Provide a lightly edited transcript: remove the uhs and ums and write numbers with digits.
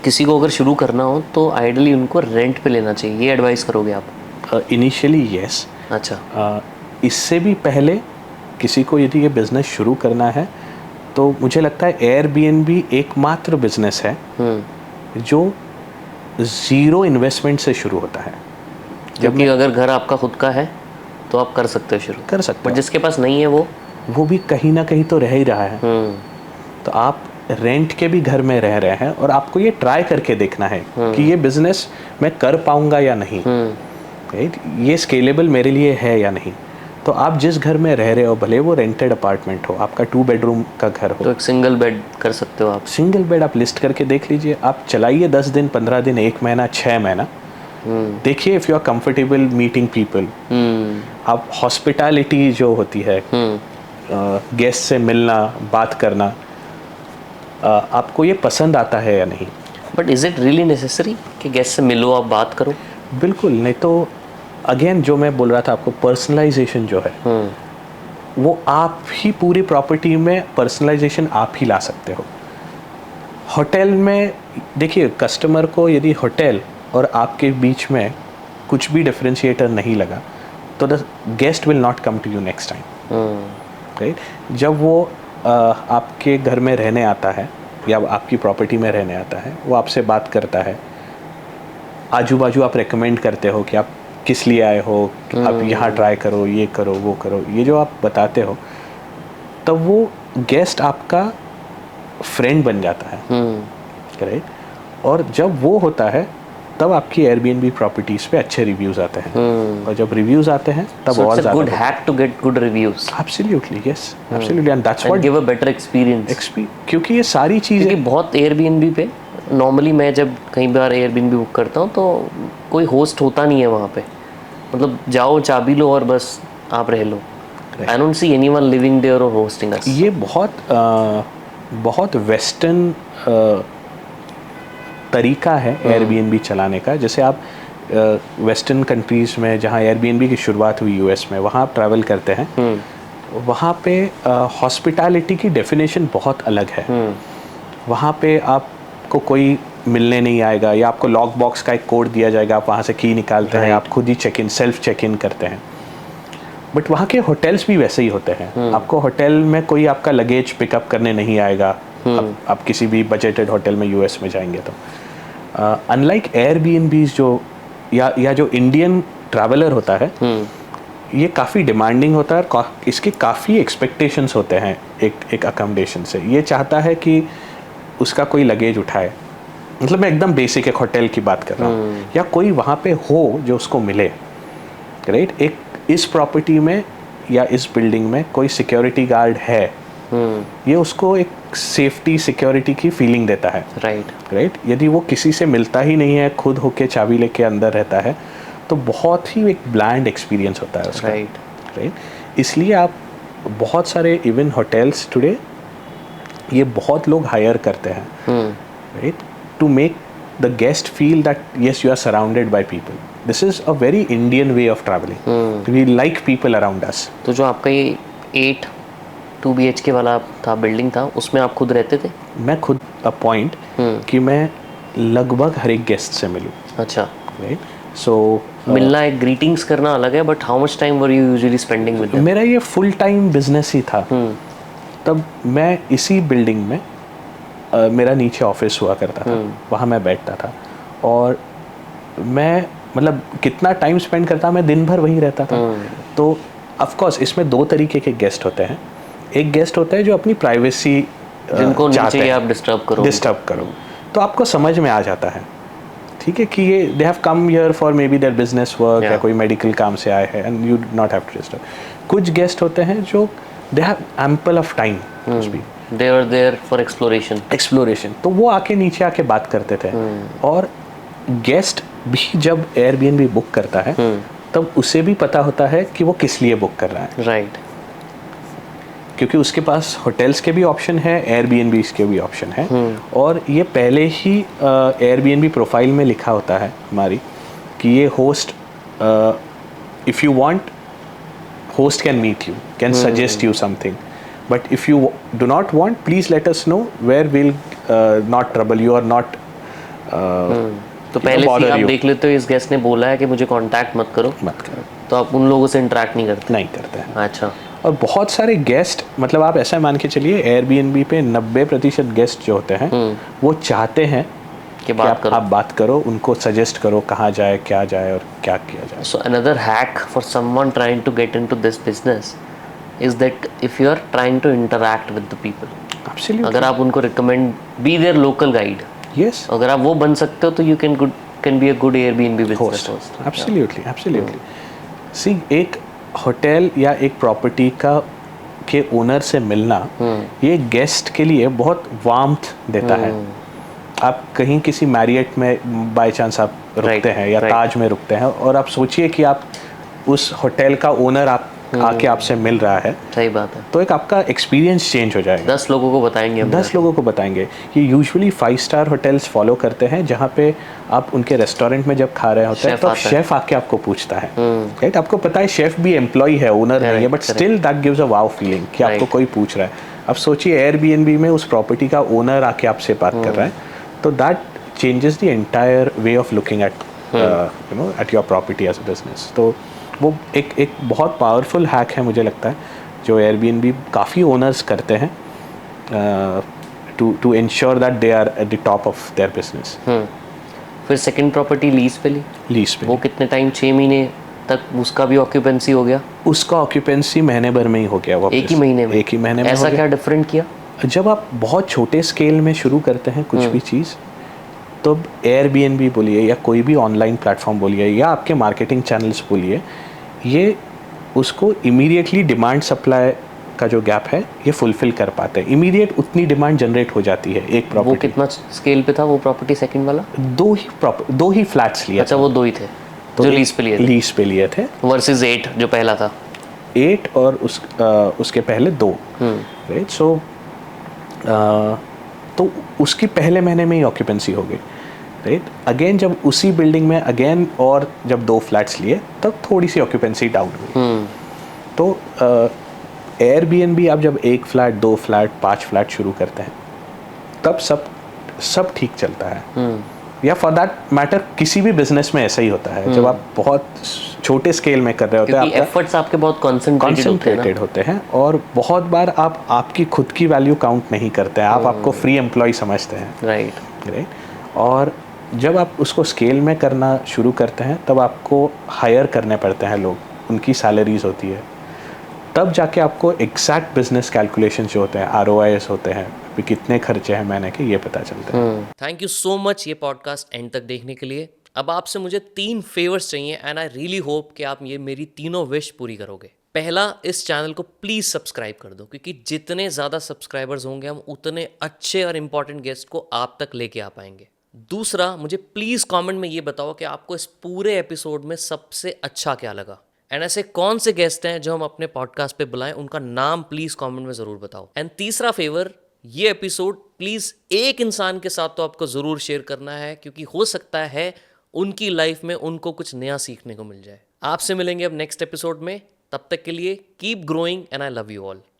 किसी को अगर शुरू करना हो तो आइडियली उनको रेंट पे लेना चाहिए, ये एडवाइस करोगे आप? Initially yes. अच्छा। इससे भी पहले किसी को यदि ये बिज़नेस शुरू करना है तो मुझे लगता है एयरबीएनबी एकमात्र बिजनेस है जो ज़ीरो इन्वेस्टमेंट से शुरू होता है। क्योंकि अगर घर आपका खुद का है तो आप कर सकते हो, शुरू कर सकते बट हो। जिसके पास नहीं है वो भी कहीं ना कहीं तो रह ही रहा है। तो आप रेंट के भी घर में रह रहे हैं और आपको ये ट्राई करके देखना है कि ये बिजनेस मैं कर पाऊंगा या नहीं, राइट, ये स्केलेबल मेरे लिए है या नहीं। तो आप जिस घर में रह रहे हो, भले वो रेंटेड अपार्टमेंट हो, आपका 2 बेडरूम का घर हो, तो एक सिंगल बेड कर सकते हो आप। सिंगल बेड आप लिस्ट करके देख लीजिए, आप चलाइए 10 दिन, 15 दिन, 1 महीना, 6 महीना, देखिए if you are comfortable meeting people. आप हॉस्पिटैलिटी जो होती है, गेस्ट से मिलना, बात करना, आपको ये पसंद आता है या नहीं। But is it really necessary कि गेस्ट से मिलो, आप बात करो? बिल्कुल नहीं। तो अगेन जो मैं बोल रहा था आपको, पर्सनलाइजेशन जो है वो आप ही पूरी प्रॉपर्टी में पर्सनलाइजेशन आप ही ला सकते हो। होटल में देखिए, कस्टमर को यदि होटल और आपके बीच में कुछ भी डिफरेंशिएटर नहीं लगा तो the guest will not come to you next time, right. जब वो आपके घर में रहने आता है या आपकी प्रॉपर्टी में रहने आता है, वो आपसे बात करता है, आजू बाजू आप रेकमेंड करते हो कि आप किस लिए आए हो, आप यहाँ ट्राई करो, ये करो, वो करो, ये जो आप बताते हो, तब वो गेस्ट आपका फ्रेंड बन जाता है, राइट। और जब वो होता है तब आपकी एयरबीएनबी प्रॉपर्टीज पे अच्छे रिव्यूज आते हैं, और जब रिव्यूज आते हैं तब और ज्यादा good hack to get good reviews. Absolutely yes, absolutely, and that's what give a better experience. क्योंकि ये सारी चीजें बहुत एयरबीएनबी पे नॉर्मली मैं जब कई बार एयरबीएनबी बुक करता हूँ तो कोई होस्ट होता नहीं है वहाँ पे, मतलब जाओ चाबी लो और बस आप रह लो। I don't see anyone living there or hosting us. ये बहुत वेस्टर्न तरीका है एयरबीएनबी चलाने का। जैसे आप वेस्टर्न कंट्रीज में जहाँ एयरबीएनबी की शुरुआत हुई यूएस में, वहाँ आप ट्रैवल करते हैं, वहाँ पे हॉस्पिटैलिटी की डेफिनेशन बहुत अलग है। वहाँ पे आपको कोई मिलने नहीं आएगा, या आपको लॉक बॉक्स का एक कोड दिया जाएगा, आप वहाँ से की निकालते हैं, आप खुद ही सेल्फ चेक इन करते हैं। बट वहाँ के होटल्स भी वैसे ही होते हैं। आपको होटल में कोई आपका लगेज पिकअप करने नहीं आएगा, आप किसी भी बजटेड होटल में यूएस में जाएंगे तो। अनलाइक एयरबीएनबीज जो या जो इंडियन ट्रैवलर होता है, ये काफ़ी डिमांडिंग होता है और इसके काफ़ी एक्सपेक्टेशंस होते हैं एक अकोमोडेशन से। ये चाहता है कि उसका कोई लगेज उठाए, मतलब मैं एकदम बेसिक एक होटल की बात कर रहा हूँ, या कोई वहाँ पे हो जो उसको मिले, राइट। एक इस प्रॉपर्टी में या इस बिल्डिंग में कोई सिक्योरिटी गार्ड है, ये उसको एक सेफ्टी सिक्योरिटी की फीलिंग देता है, राइट। यदि वो किसी से मिलता ही नहीं है, खुद होके चाबी लेके अंदर रहता है, तो बहुत ही एक ब्लैंड एक्सपीरियंस होता है उसका, राइट। इसलिए आप बहुत सारे इवन होटल्स टुडे ये बहुत लोग हायर करते हैं, right, to make the guest feel that yes you are surrounded by people. This is a very Indian way of travelling, we like people around us. तो जो आपका ये 2 BHK वाला था, बिल्डिंग था, उसमें आप खुद रहते थे? मैं खुद अपॉइंट कि मैं लगभग हर एक गेस्ट से मिलूं। अच्छा, राइट। सो मिलना एक ग्रीटिंग्स करना अलग है, but how much time were you usually spending with them? मेरा ये फुल टाइम बिजनेस ही था। तब मैं इसी बिल्डिंग में मेरा नीचे ऑफिस हुआ करता था, वहाँ मैं बैठता था, और मैं मतलब कितना टाइम स्पेंड करता, मैं दिन भर वहीं रहता था। तो ऑफ कोर्स इसमें 2 तरीके के गेस्ट होते हैं। एक गेस्ट होता है जो अपनी प्राइवेसी जिनको नहीं चाहिए आप डिस्टर्ब करो, तो आपको समझ में आ जाता है, ठीक है, कि ये they have come here for maybe their business work, या कोई मेडिकल काम से आए हैं, and you do not have to disturb. कुछ गेस्ट होते हैं जो they have ample of time to speak, they are there for exploration, तो वो आके नीचे आके बात करते थे। और गेस्ट भी जब एयरबीएनबी बुक करता है तब उसे भी पता होता है कि वो किस लिए बुक कर रहा है, राइट। क्योंकि उसके पास होटल्स के भी ऑप्शन है, एयरबीएनबी के भी ऑप्शन है, और ये पहले ही एयरबीएनबी प्रोफाइल में लिखा होता है हमारी कि ये host, if you want, host can meet you, can suggest you something, but if you do not want, please let us know, where we'll not trouble you or not तो पहले से आप देख लेते हो इस गेस्ट ने बोला है कि मुझे कांटेक्ट मत करो, तो आप उन लोगों से इंटरेक्ट नहीं करते हैं। अच्छा। और बहुत सारे गेस्ट, मतलब आप ऐसा मान के चलिए एयरबीएनबी पे 90% गेस्ट जो होते हैं वो चाहते हैं कि आप बात करो, उनको सजेस्ट करो कहाँ जाए, क्या जाए और क्या किया जाए। So another hack for someone trying to get into this business is that if you are trying to interact with the people, अगर आप उनको recommend, be their local guide, yes, अगर आप वो बन सकते हो तो you can be a good Airbnb business host. Absolutely. See, एक होटल या एक प्रॉपर्टी का के ओनर से मिलना ये गेस्ट के लिए बहुत वार्मथ देता है। आप कहीं किसी मैरियट में बाय चांस आप रुकते हैं या ताज में रुकते हैं और आप सोचिए कि आप उस होटल का ओनर आप आके आपसे मिल रहा है, सही बात है, तो एक आपका एक्सपीरियंस चेंज हो जाएगा। 10 लोगों को बताएंगे हम, 10 लोगों को बताएंगे। ये यूजुअली 5 स्टार होटल्स फॉलो करते हैं जहाँ पे आप उनके रेस्टोरेंट में जब खा रहे होते हैं तो शेफ आके आपको पूछता है, राइट? आपको पता है शेफ भी एम्प्लॉय है, ओनर नहीं है, but still that gives a wow feeling कि आपको कोई पूछ रहा है। अब सोचिए एयरबीएनबी में उस प्रॉपर्टी का ओनर आके आपसे बात कर रहा है, तो that changes the entire way of looking at at your property as a business. तो वो एक बहुत पावरफुल हैक है मुझे लगता है जो एयरबीएनबी काफ़ी ओनर्स करते हैं to ensure that they are at the top of their business. फिर सेकंड प्रॉपर्टी लीज पे वो कितने टाइम, 6 महीने तक उसका भी ऑक्यूपेंसी हो गया? उसका ऑक्यूपेंसी महीने भर में ही हो गया। एक ही महीने में ऐसा क्या डिफरेंट किया? जब आप बहुत छोटे स्केल में शुरू करते हैं कुछ भी चीज़, तो एयरबीएनबी बोलिए या कोई भी ऑनलाइन प्लेटफॉर्म बोलिए या आपके मार्केटिंग चैनल्स बोलिए, ये उसको इमीडिएटली डिमांड सप्लाई का जो गैप है ये फुलफिल कर पाते हैं। इमीडिएट उतनी डिमांड जनरेट हो जाती है एक प्रॉपर्टी। वो कितना स्केल पे था वो प्रॉपर्टी सेकंड वाला? दो ही फ्लैट्स लिए। अच्छा, वो 2 ही थे तो जो लीज पे लिए थे वर्सेस 8 जो पहला था। 8 और उसके पहले 2, राइट? सो तो उसकी पहले महीने में ही ऑक्यूपेंसी हो गई, राइट? अगेन जब उसी बिल्डिंग में अगेन और जब 2 फ्लैट्स लिए तब थोड़ी सी ऑक्यूपेंसी डाउन हुई। तो एयरबीएनबी आप जब 1 फ्लैट, 2 फ्लैट, 5 फ्लैट शुरू करते हैं तब सब ठीक चलता है। या फॉर दैट मैटर किसी भी बिजनेस में ऐसा ही होता है। जब आप बहुत छोटे स्केल में कर रहे होते हैं, एफर्ट्स आपके बहुत कंसंट्रेटेड होते हैं और बहुत बार आप आपकी खुद की वैल्यू काउंट नहीं करते हैं, आप आपको फ्री एम्प्लॉय समझते हैं, राइट? और जब आप उसको स्केल में करना शुरू करते हैं तब आपको हायर करने पड़ते हैं लोग, उनकी सैलरीज होती है, तब जाके आपको एग्जैक्ट बिजनेस कैलकुलेशन जो होते हैं, ROIs होते हैं, कितने खर्चे हैं महीने के, ये पता चलता है। थैंक यू सो मच ये पॉडकास्ट एंड तक देखने के लिए। अब आपसे मुझे 3 फेवर्स चाहिए एंड आई रियली होप कि आप ये मेरी तीनों विश पूरी करोगे। पहला, इस चैनल को प्लीज सब्सक्राइब कर दो, क्योंकि जितने ज्यादा सब्सक्राइबर्स होंगे हम उतने अच्छे और इंपॉर्टेंट गेस्ट को आप तक लेके आ पाएंगे। दूसरा, मुझे प्लीज कमेंट में ये बताओ कि आपको इस पूरे एपिसोड में सबसे अच्छा क्या लगा एंड ऐसे कौन से गेस्ट हैं जो हम अपने पॉडकास्ट पे बुलाएं, उनका नाम प्लीज कमेंट में जरूर बताओ। एंड तीसरा फेवर, ये एपिसोड प्लीज एक इंसान के साथ तो आपको जरूर शेयर करना है, क्योंकि हो सकता है उनकी लाइफ में उनको कुछ नया सीखने को मिल जाए। आपसे मिलेंगे अब नेक्स्ट एपिसोड में, तब तक के लिए keep growing and I love you all.